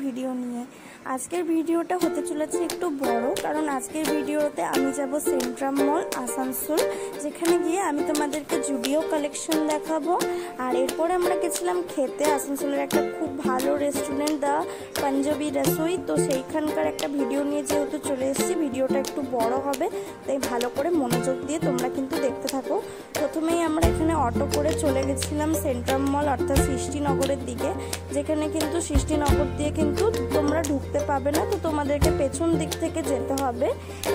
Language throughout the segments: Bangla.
ভিডিও নিয়ে। আজকের ভিডিওটা হতে চলেছে একটু বড়, কারণ আজকের ভিডিওতে আমি যাব সেন্ট্রাম মল আসানসোল, যেখানে গিয়ে আমি তোমাদেরকে জুডিও কালেকশন দেখাবো। আর এরপরে আমরা গেছিলাম খেতে আসানসোলের একটা খুব ভালো রেস্টুরেন্ট, দ্য পাঞ্জাবি রসোই। তো সেইখানকার একটা ভিডিও নিয়ে যেহেতু চলে এসেছি, ভিডিওটা একটু বড় হবে, তাই ভালো করে মনোযোগ দিয়ে তোমরা কিন্তু দেখতে থাকো। প্রথমেই আমরা এখানে অটো করে চলে গেছিলাম সেন্ট্রাম মল অর্থাৎ সৃষ্টিনগরের দিকে, যেখানে কিন্তু সৃষ্টিনগর দিয়ে কিন্তু তোমরা ঢুকতে পাবে না, তো তোমাদেরকে পেছন দিক থেকে যেতে হবে।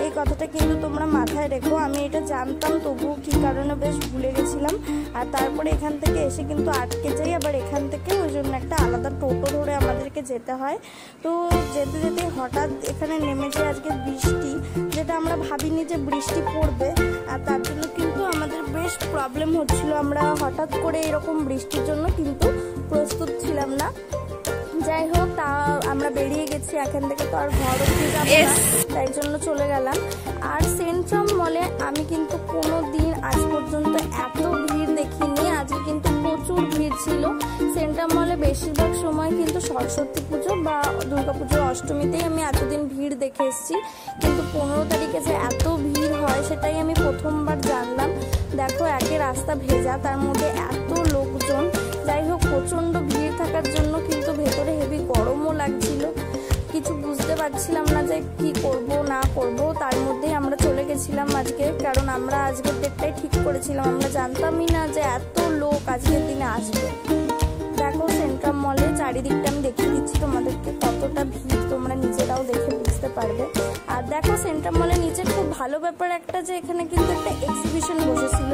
এই কথাটা কিন্তু তোমরা মাথায় রেখো। আমি এটা জানতাম, তবুও কী কারণে বেশ ভুলে গেছিলাম। আর তারপরে এখান থেকে এসে কিন্তু আটকে যাই, আবার এখান থেকে ওই জন্য একটা আলাদা টোটো ধরে আমাদেরকে যেতে হয়। তো যেতে যেতে হঠাৎ এখানে নেমে যায় আজকে বৃষ্টি, যেটা আমরা ভাবিনি যে বৃষ্টি পড়বে, আর তার জন্য কিন্তু আমাদের বেশ প্রবলেম হচ্ছিল। আমরা হঠাৎ করে এরকম বৃষ্টির জন্য কিন্তু প্রস্তুত ছিলাম না। যাই হোক, তা আমরা বেরিয়ে গেছি এখান থেকে, তো আর ঘর অবধি যাবো না, তাই জন্য চলে গেলাম। আর সেন্ট্রাম মলে আমি কিন্তু কোনো দিন আজ পর্যন্ত এত ভিড় দেখিনি। আজকে কিন্তু প্রচুর ভিড় ছিল সেন্ট্রাম মলে। বেশিরভাগ সময় কিন্তু সরস্বতী পুজো বা দুর্গাপুজোর অষ্টমীতেই আমি এতদিন ভিড় দেখে এসেছি, কিন্তু 15 তারিখে যে এত ভিড় হয় সেটাই আমি প্রথমবার জানলাম। দেখো, একে রাস্তা ভেজা, তার মধ্যে এত লোকজন। যাই হোক, প্রচণ্ড ভিড় থাকার জন্য কিন্তু ভেতরে হেভি গরমও লাগছিল, কিছু বুঝতে পারছিলাম না যে কি করব না করব। তার মধ্যেই আমরা চলে গেছিলাম আজকে, কারণ আমরা আজকের ডেটটাই ঠিক করেছিলাম। আমরা জানতামই না যে এত লোক আজকের দিনে আসবে। দেখো, সেন্ট্রাম মলে চারিদিকটা আমি দেখিয়ে দিচ্ছি তোমাদেরকে, কতটা ভিড় তোমরা নিজেরাও দেখে বুঝতে পারবে। আর দেখো, সেন্ট্রাম মলের নিচে খুব ভালো ব্যাপার একটা, যে এখানে কিন্তু একটা এক্সিবিশন বসেছিল।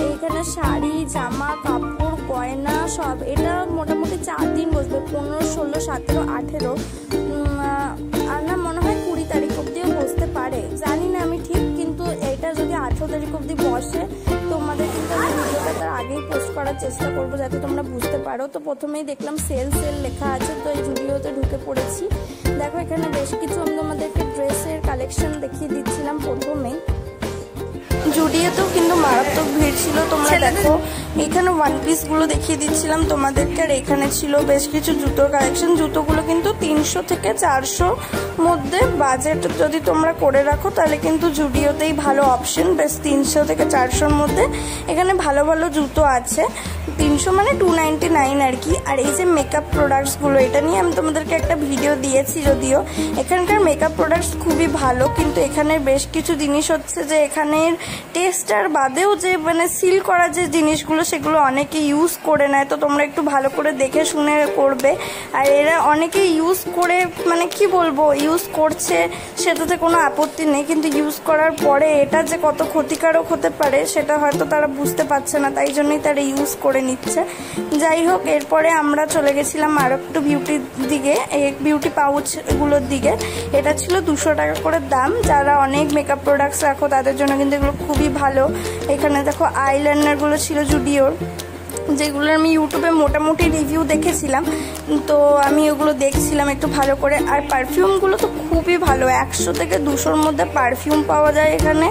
এইখানে শাড়ি, জামা কাপড়, গয়না সব, এটা মোটামুটি 4 দিন বসবে, 15, 16, 17, 18 আর না মনে হয় 20 তারিখ অব্দিও বসতে পারে, জানি না আমি ঠিক। কিন্তু এটা যদি 18 তারিখ অব্দি বসে, তোমাদের কিন্তু আমি ভিডিওটা তার আগেই পোস্ট করার চেষ্টা করবো, যাতে তোমরা বুঝতে পারো। তো প্রথমেই দেখলাম সেল লেখা আছে, তো এই জুডিওতে ঢুকে পড়েছি। দেখো, এখানে বেশ কিছু আমি তোমাদেরকে ড্রেসের কালেকশন দেখিয়ে দিচ্ছিলাম। প্রথমেই জুডিওতেও কিন্তু মারাত্মক ভিড় ছিল। তোমরা দেখো, এখানে ওয়ান পিস গুলো দেখিয়ে দিচ্ছিলাম তোমাদেরকে, আর এখানে ছিল বেশ কিছু জুতোর কালেকশন। জুতোগুলো কিন্তু 300 থেকে 400 মধ্যে, বাজেট যদি তোমরা করে রাখো তাহলে কিন্তু জুডিওতেই ভালো অপশন। বেশ 300 থেকে 400-র মধ্যে এখানে ভালো ভালো জুতো আছে। 300 মানে 299 আর কি। আর এই যে মেকআপ প্রোডাক্টসগুলো, এটা নিয়ে আমি তোমাদেরকে একটা ভিডিও দিয়েছি যদিও। এখানকার মেকআপ প্রোডাক্টস খুবই ভালো, কিন্তু এখানের বেশ কিছু জিনিস হচ্ছে যে এখানের টেস্টার বাদেও যে মানে সিল করা যে জিনিসগুলো, সেগুলো অনেকে ইউজ করে নেয়। তো তোমরা একটু ভালো করে দেখে শুনে করবে। আর এরা অনেকে ইউজ করে, মানে কি বলবো, ইউজ করছে সেটাতে কোনো আপত্তি নেই, কিন্তু ইউজ করার পরে এটা যে কত ক্ষতিকারক হতে পারে সেটা হয়তো তারা বুঝতে পারছে না, তাই জন্যই তারা ইউজ করে নিচ্ছে। যাই হোক, এরপরে আমরা চলে গেছিলাম আর একটু বিউটির দিকে, এই বিউটি পাউচ এগুলোর দিকে। এটা ছিল 200 টাকা করে দাম। যারা অনেক মেকআপ প্রোডাক্টস রাখো তাদের জন্য কিন্তু এগুলো খুবই ভালো। এখানে দেখো আইলাইনারগুলো ছিল জুডিওর, যেগুলো আমি ইউটিউবে মোটামুটি রিভিউ দেখেছিলাম, তো আমি ওগুলো দেখছিলাম একটু ভালো করে। আর পারফিউমগুলো তো খুবই ভালো, 100 থেকে 200-র মধ্যে পারফিউম পাওয়া যায় এখানে।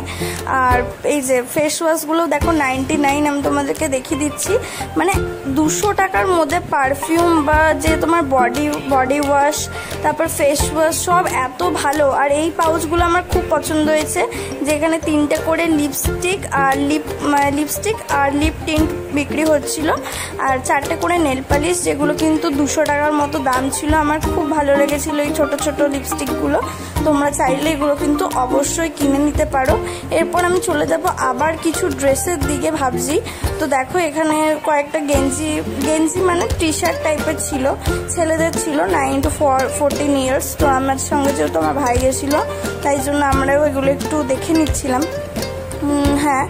আর এই যে ফেস ওয়াশগুলো দেখো 99, আমি তোমাদেরকে দেখিয়ে দিচ্ছি। মানে 200 টাকার মধ্যে পারফিউম বা যে তোমার বডি ওয়াশ, তারপর ফেস ওয়াশ সব এত ভালো। আর এই পাউচগুলো আমার খুব পছন্দ হয়েছে, যে এখানে 3টে করে লিপস্টিক আর লিপ টিন্ট বিক্রি হচ্ছিল, আর 4টে করে নেল পালিশ, যেগুলো কিন্তু 200 টাকার মতো দাম ছিল। আমার খুব ভালো লেগেছিল এই ছোট ছোট লিপস্টিকগুলো। তোমরা চাইলে এগুলো কিন্তু অবশ্যই কিনে নিতে পারো। এরপর আমি চলে যাব আবার কিছু ড্রেসের দিকে ভাবছি। তো দেখো, এখানে কয়েকটা গেঞ্জি মানে টি শার্ট টাইপের ছিল, ছেলেদের ছিল 9 to 14 ইয়ার্স। তো আমার সঙ্গে যেহেতু আমার ভাই গেছিল, তাই জন্য আমরাও এগুলো একটু দেখে নিচ্ছিলাম। হ্যাঁ,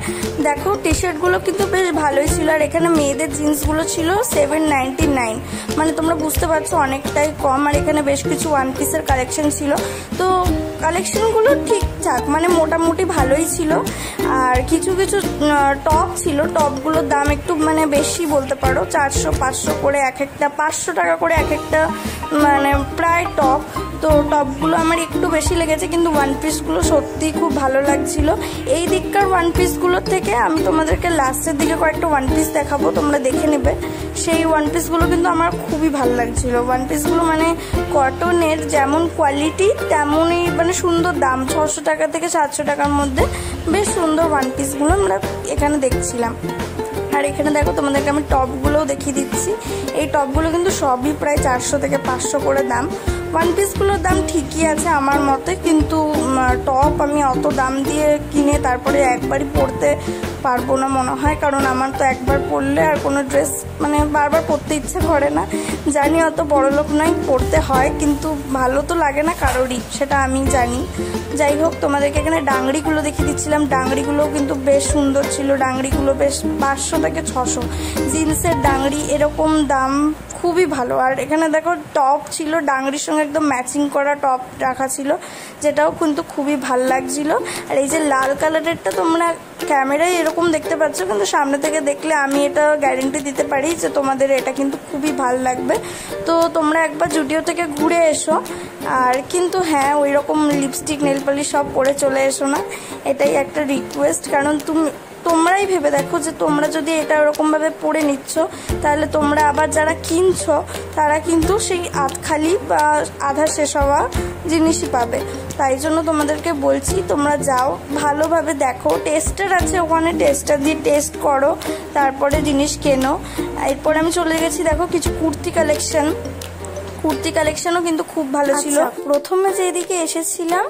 দেখো টি শার্টগুলো কিন্তু বেশ ভালোই ছিল। আর এখানে মেয়েদের জিন্সগুলো ছিল 799, মানে তোমরা বুঝতে পারছো অনেকটাই কম। আর এখানে বেশ কিছু ওয়ান পিসের কালেকশন ছিল, তো কালেকশনগুলো ঠিকঠাক, মানে মোটামুটি ভালোই ছিল। আর কিছু কিছু টপ ছিল, টপগুলোর দাম একটু মানে বেশি বলতে পারো, 400-500 করে এক একটা, 500 টাকা করে এক একটা, মানে প্রায় টপ। তো টপগুলো আমার একটু বেশি লেগেছে, কিন্তু ওয়ান পিসগুলো সত্যিই খুব ভালো লাগছিল। এই দিককার ওয়ান পিসগুলোর থেকে আমি তোমাদেরকে লাস্টের দিকে কয়েকটা ওয়ান পিস দেখাবো, তোমরা দেখে নেবে। সেই ওয়ান পিসগুলো কিন্তু আমার খুবই ভালো লাগছিল। ওয়ান পিসগুলো মানে কটনের যেমন কোয়ালিটি তেমনই মানে সুন্দর দাম, 600 টাকা থেকে 700 টাকার মধ্যে বেশ সুন্দর ওয়ান পিসগুলো আমরা এখানে দেখছিলাম। আর এখানে দেখো তোমাদেরকে আমি টপগুলোও দেখিয়ে দিচ্ছি। এই টপগুলো কিন্তু সবই প্রায় 400 থেকে 500 করে দাম। ওয়ান পিসগুলোর দাম ঠিকই আছে আমার মতে, কিন্তু টপ আমি অত দাম দিয়ে কিনে তারপরে একবারই পরতে পারবো না মনে হয়, কারণ আমার তো একবার পরলে আর কোনো ড্রেস মানে বারবার পরতে ইচ্ছে করে না। জানি অত বড়লোক নয়, পরতে হয়, কিন্তু ভালো তো লাগে না কারোরই, সেটা আমি জানি। যাই হোক, তোমাদেরকে এখানে ডাংরিগুলো দেখিয়ে দিচ্ছিলাম। ডাংরিগুলোও কিন্তু বেশ সুন্দর ছিল। ডাংরিগুলো বেশ 500 থেকে 600 জিন্সের ডাংরি, এরকম দাম, খুবই ভালো। আর এখানে দেখো টপ ছিল ডাংরির সঙ্গে একদম ম্যাচিং করা টপ রাখা ছিল, যেটাও কিন্তু খুবই ভাল লাগছিল। আর এই যে লাল কালারেরটা তোমরা ক্যামেরায় এরকম দেখতে পাচ্ছ, কিন্তু সামনে থেকে দেখলে আমি এটা গ্যারেন্টি দিতে পারি যে তোমাদের এটা কিন্তু খুবই ভাল লাগবে। তো তোমরা একবার জুডিও থেকে ঘুরে এসো। আর কিন্তু হ্যাঁ, ওই রকম লিপস্টিক নেল পলিশ সব পরে চলে এসো না, এটাই একটা রিকোয়েস্ট। কারণ তোমরাই ভেবে দেখো যে তোমরা যদি এটা ওরকমভাবে পরে নিচ্ছ, তাহলে তোমরা আবার যারা কিনছো তারা কিন্তু সেই আধখালি বা আধা শেষ হওয়া জিনিসই পাবে। তাই জন্য তোমাদেরকে বলছি, তোমরা যাও, ভালোভাবে দেখো, টেস্টার আছে ওখানে, টেস্টার দিয়ে টেস্ট করো, তারপরে জিনিস কেনো। এরপর আমি চলে গেছি দেখো কিছু কুর্তি কালেকশন। কুর্তি কালেকশনও কিন্তু খুব ভালো ছিল। প্রথমে যেদিকে এসেছিলাম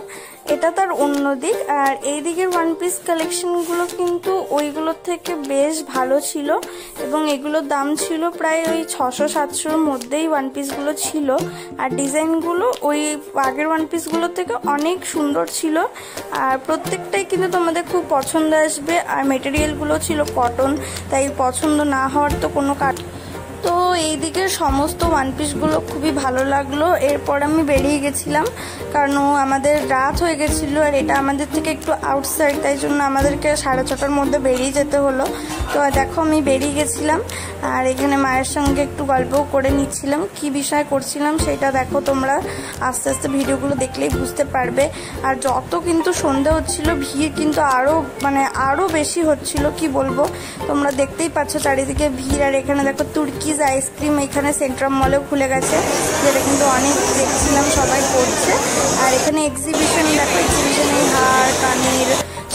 এটা তার অন্য দিক, আর এই দিকের ওয়ান পিস কালেকশনগুলো কিন্তু ওইগুলোর থেকে বেশ ভালো ছিল, এবং এগুলোর দাম ছিল প্রায় ওই 600-700-র মধ্যেই ওয়ান পিসগুলো ছিল। আর ডিজাইনগুলো ওই আগের ওয়ান পিসগুলোর থেকে অনেক সুন্দর ছিল, আর প্রত্যেকটাই কিন্তু তোমাদের খুব পছন্দ আসবে। আর মেটেরিয়ালগুলো ছিল কটন, তাই পছন্দ না হওয়ার তো কোনো তো এই দিকের সমস্ত ওয়ান পিসগুলো খুবই ভালো লাগলো। এরপর আমি বেরিয়ে গেছিলাম, কারণ আমাদের রাত হয়ে গেছিলো, আর এটা আমাদের থেকে একটু আউটসাইড, তাই জন্য আমাদেরকে 6:30-র মধ্যে বেরিয়ে যেতে হলো। তো দেখো আমি বেরিয়ে গেছিলাম, আর এখানে মায়ের সঙ্গে একটু গল্পও করে নিচ্ছিলাম। কি বিষয় করছিলাম সেটা দেখো তোমরা আস্তে আস্তে ভিডিওগুলো দেখলেই বুঝতে পারবে। আর যত কিন্তু সন্ধে হচ্ছিল, ভিড় কিন্তু আরও বেশি হচ্ছিল, কি বলবো, তোমরা দেখতেই পাচ্ছ চারিদিকে ভিড়। আর এখানে দেখো তুর্কিজ আইসক্রিম এখানে সেন্ট্রাম মলেও খুলে গেছে, যেটা কিন্তু অনেক দেখছিলাম সবাই করছে। আর এখানে এক্সিবিশন দেখো, এক্সিবিশনে হার, কানের,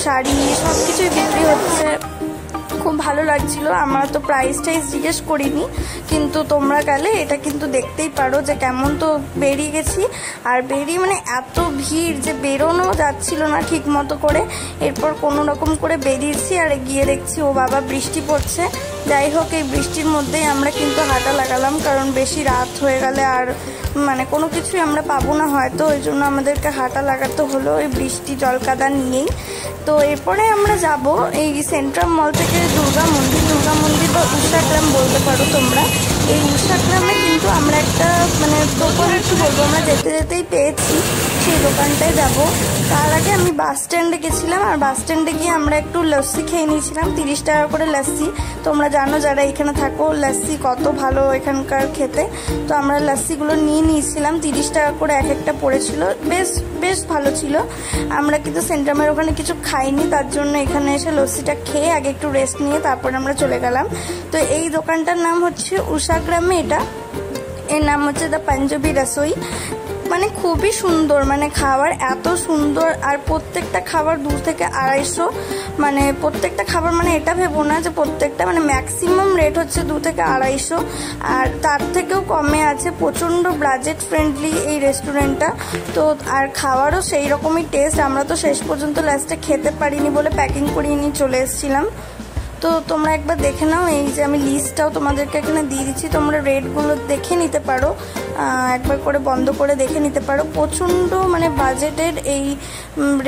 শাড়ি সব কিছুই বিক্রি হচ্ছে, খুব ভালো লাগছিল। আমরা তো প্রাইস টাইস জিজ্ঞেস করিনি, কিন্তু তোমরা গেলে এটা কিন্তু দেখতেই পারো যে কেমন। তো বেরিয়ে গেছি, আর বেরিয়ে মানে এত ভিড় যে বেরোনো যাচ্ছিল না ঠিক মতো করে। এরপর কোনো রকম করে বেরিয়েছি, আর গিয়ে দেখছি ও বাবা বৃষ্টি পড়ছে। যাই হোক, এই বৃষ্টির মধ্যেই আমরা কিন্তু হাঁটা লাগালাম, কারণ বেশি রাত হয়ে গেলে আর মানে কোনো কিছুই আমরা পাবো না হয়তো, ওই জন্য আমাদেরকে হাঁটা লাগাতে হলো এই বৃষ্টি জলকাদা নিয়েই। তো এরপরে আমরা যাব এই সেন্ট্রাম মল থেকে দুর্গা মন্দির বা উষাগ্রাম বলতে পারো তোমরা। এই উষাগ্রামে কিন্তু আমরা একটা মানে দোকান একটু বলবো, আমরা যেতে যেতেই পেয়েছি, সেই দোকানটায় যাব। তার আগে আমি বাস স্ট্যান্ডে গেছিলাম, আর বাস স্ট্যান্ডে গিয়ে আমরা একটু লস্যি খেয়ে নিয়েছিলাম, 30 টাকা করে লস্যি। তোমরা জানো যারা এখানে থাকো লস্যি কত ভালো এখানকার খেতে। তো আমরা লস্যিগুলো নিয়ে নিয়েছিলাম, 30 টাকা করে এক একটা পড়েছিল, বেশ ভালো ছিল। আমরা কিন্তু সেন্ট্রামের ওখানে কিছু খাইনি, তার জন্য এখানে এসে লস্যিটা খেয়ে আগে একটু রেস্ট নিয়ে তারপর আমরা চলে গেলাম। তো এই দোকানটার নাম হচ্ছে উষাগ্রামে, এর নাম হচ্ছে দ্য পাঞ্জাবি রসোই। মানে খুবই সুন্দর, মানে খাবার এত সুন্দর, আর প্রত্যেকটা খাবার 2 থেকে 250, মানে প্রত্যেকটা খাবার, মানে এটা ভেবো না যে প্রত্যেকটা, মানে ম্যাক্সিমাম রেট হচ্ছে 2 থেকে 250, আর তার থেকেও কমে আছে। প্রচণ্ড বাজেট ফ্রেন্ডলি এই রেস্টুরেন্টটা। তো আর খাওয়ারও সেই রকমই টেস্ট। আমরা তো শেষ পর্যন্ত লাস্টে খেতে পারিনি বলে প্যাকিং করিয়ে নিয়ে চলে এসেছিলাম। তো তোমরা একবার দেখে নাও, এই যে আমি লিস্টটাও তোমাদেরকে এখানে দিয়ে দিচ্ছি, তোমরা রেটগুলো দেখে নিতে পারো, একবার করে বন্ধ করে দেখে নিতে পারো। প্রচণ্ড মানে বাজেটের এই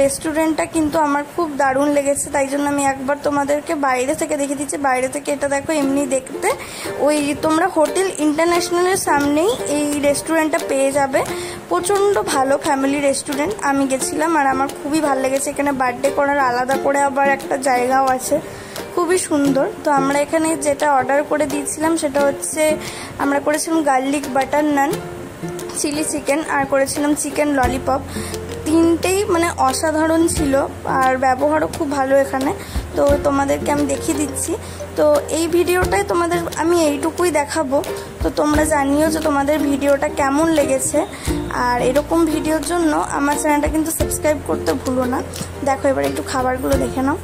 রেস্টুরেন্টটা কিন্তু আমার খুব দারুণ লেগেছে, তাই জন্য আমি একবার তোমাদেরকে বাইরে থেকে দেখে দিচ্ছি। বাইরে থেকে এটা দেখো এমনি দেখতে, ওই তোমরা হোটেল ইন্টারন্যাশনালের সামনেই এই রেস্টুরেন্টটা পেয়ে যাবে। প্রচণ্ড ভালো ফ্যামিলি রেস্টুরেন্ট, আমি গেছিলাম আর আমার খুবই ভালো লেগেছে। এখানে বার্থডে করার আলাদা করে আবার একটা জায়গাও আছে, খুবই সুন্দর। তো আমরা এখানে যেটা অর্ডার করে দিয়েছিলাম সেটা হচ্ছে, আমরা করেছিলাম গার্লিক বাটার নান। চিলি চিকেন আর করেছিলাম চিকেন ললিপপ। তিনটেই মানে অসাধারণ ছিল আর ব্যবহারও খুব ভালো এখানে। তো তোমাদেরকে আমি দেখিয়ে দিচ্ছি। তো এই ভিডিওটাই তোমাদের আমি এইটুকুই দেখাবো। তো তোমরা জানিও যে তোমাদের ভিডিওটা কেমন লেগেছে, আর এরকম ভিডিওর জন্য আমার চ্যানেলটা কিন্তু সাবস্ক্রাইব করতে ভুলো না। দেখো এবার একটু খাবারগুলো দেখে নাও।